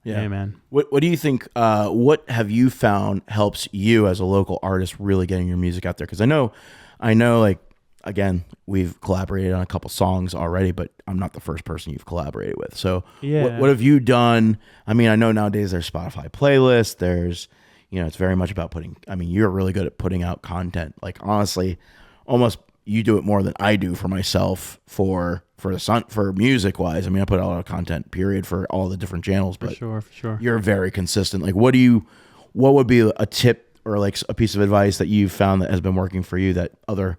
Yeah. Amen. What do you think? What have you found helps you as a local artist really getting your music out there? Because I know. Like again, we've collaborated on a couple songs already, but I'm not the first person you've collaborated with. So Yeah. what have you done? I mean, I know nowadays there's Spotify playlists. There's it's very much about putting. I mean, you're really good at putting out content. Like honestly, almost you do it more than I do for myself for music wise. I mean, I put out a lot of content period for all the different channels, but For sure. you're very consistent. Like what would be a tip or like a piece of advice that you've found that has been working for you that other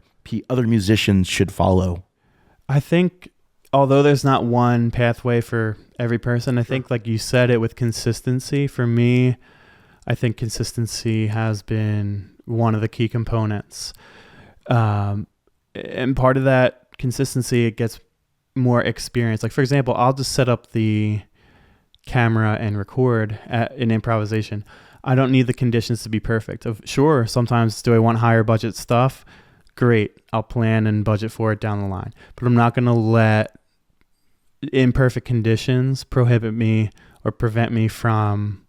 musicians should follow? I think although there's not one pathway for every person, I think like you said it with consistency, for me, I think consistency has been one of the key components. And part of that consistency, it gets more experience. Like for example, I'll just set up the camera and record in improvisation. I don't need the conditions to be perfect. Sure, sometimes do I want higher budget stuff? Great, I'll plan and budget for it down the line. But I'm not going to let imperfect conditions prohibit me or prevent me from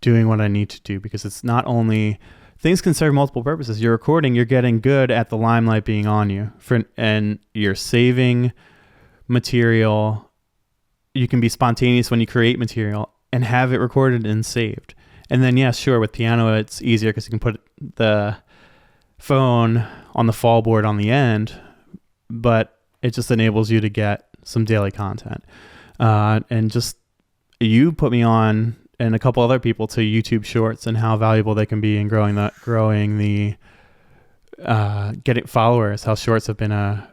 doing what I need to do, because it's not only... Things can serve multiple purposes. You're recording, you're getting good at the limelight being on you, and you're saving material. You can be spontaneous when you create material and have it recorded and saved. And then, yeah, sure, with piano, it's easier because you can put the phone on the fall board on the end, but it just enables you to get some daily content. And just, you put me on and a couple other people to YouTube Shorts and how valuable they can be in growing the getting followers, how Shorts have been a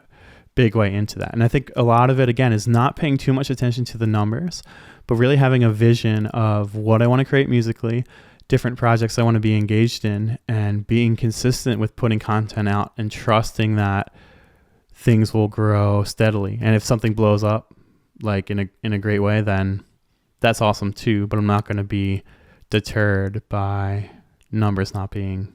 big way into that. And I think a lot of it, again, is not paying too much attention to the numbers, but really having a vision of what I want to create musically, different projects I want to be engaged in, and being consistent with putting content out and trusting that things will grow steadily. And if something blows up like in a great way, then that's awesome too, but I'm not going to be deterred by numbers not being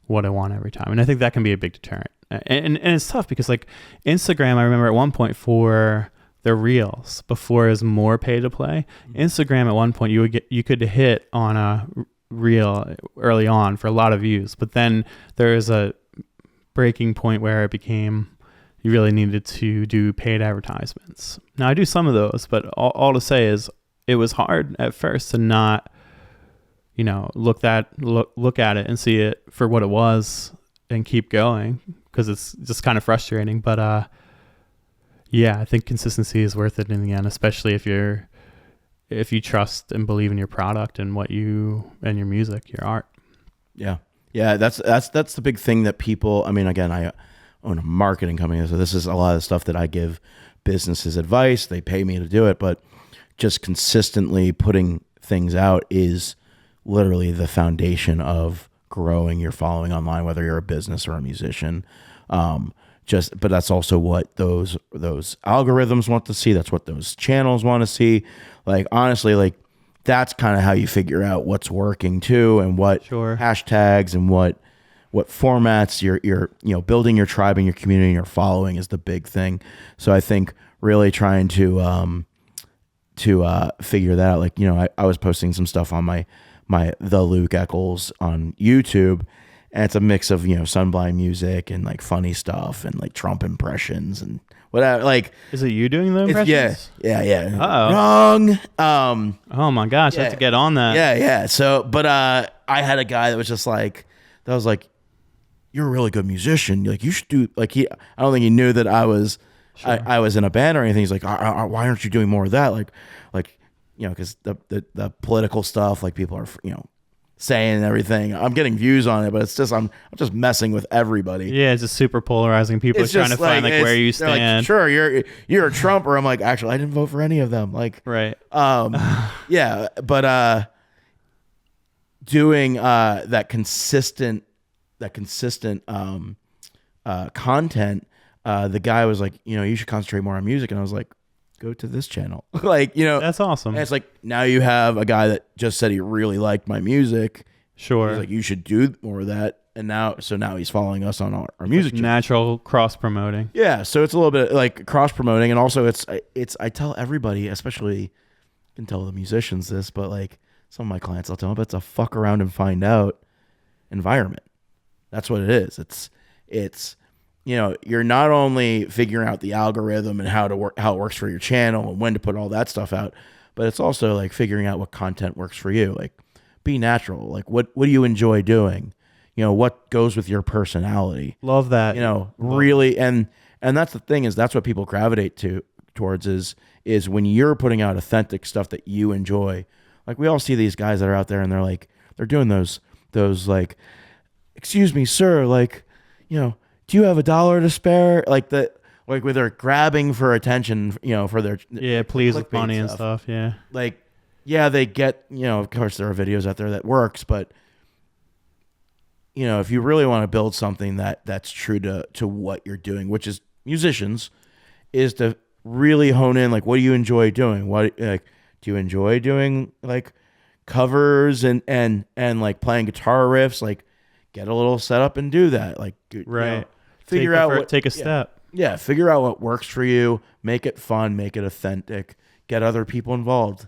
what I want every time. And I think that can be a big deterrent. And it's tough because like Instagram, I remember at one point for their reels, before it was more pay to play, Instagram at one point you could hit on a reel early on for a lot of views, but then there is a breaking point where it became you really needed to do paid advertisements. Now I do some of those, but all to say is it was hard at first to not, look at it and see it for what it was and keep going, because it's just kind of frustrating. But yeah, I think consistency is worth it in the end, especially if you trust and believe in your product and what you and your music, your art. Yeah. Yeah, that's the big thing that people, I mean, again, I own a marketing company, so this is a lot of the stuff that I give businesses advice. They pay me to do it, but just consistently putting things out is literally the foundation of growing your following online, whether you're a business or a musician. But that's also what those algorithms want to see. That's what those channels want to see. Like, honestly, like that's kind of how you figure out what's working too, and what hashtags and what formats you're building your tribe and your community and your following is the big thing. So I think really trying to figure that out. Like, I was posting some stuff on my The Luke Eccles on YouTube, and it's a mix of, Sunblind music and like funny stuff and like Trump impressions and whatever. Like, is it you doing the impressions? Yeah. Uh-oh. Wrong. Oh my gosh, I have to get on that. Yeah. So, but I had a guy that was just like, you're a really good musician. Like, you should do, like, I don't think he knew that I was, I was in a band or anything. He's like, why aren't you doing more of that? Like, because the political stuff, like people are, saying and everything. I'm getting views on it, but it's just, I'm just messing with everybody. Yeah, it's just super polarizing. People are trying to find like where you stand. Like, sure, you're a Trump, or I'm like, actually, I didn't vote for any of them. Like, right. Yeah, but doing that consistent content. The guy was like, you should concentrate more on music, and I was like, go to this channel. Like, that's awesome. And it's like, now you have a guy that just said he really liked my music. Sure. He's like, you should do more of that. And now he's following us on our music channel. Natural cross promoting. Yeah. So it's a little bit like cross promoting. And also it's, I tell everybody, especially can tell the musicians this, but like some of my clients, I'll tell them, it's a fuck around and find out environment. That's what it is. It's you're not only figuring out the algorithm and how it works for your channel and when to put all that stuff out, but it's also like figuring out what content works for you. Like, be natural. Like, what do you enjoy doing? What goes with your personality? Love that. Really, and that's the thing, is that's what people gravitate towards is when you're putting out authentic stuff that you enjoy. Like, we all see these guys that are out there and they're doing those like, excuse me, sir, like, do you have $1 to spare? Like where they're grabbing for attention, for their please with money and stuff. Yeah. Like, yeah, they get, of course there are videos out there that works, but if you really want to build something that's true to what you're doing, which is musicians, is to really hone in, like, what do you enjoy doing? What, like, do you enjoy doing like covers and like playing guitar riffs? Like, get a little setup and do that. Like, right. Take a step. Yeah, figure out what works for you, make it fun, make it authentic, get other people involved.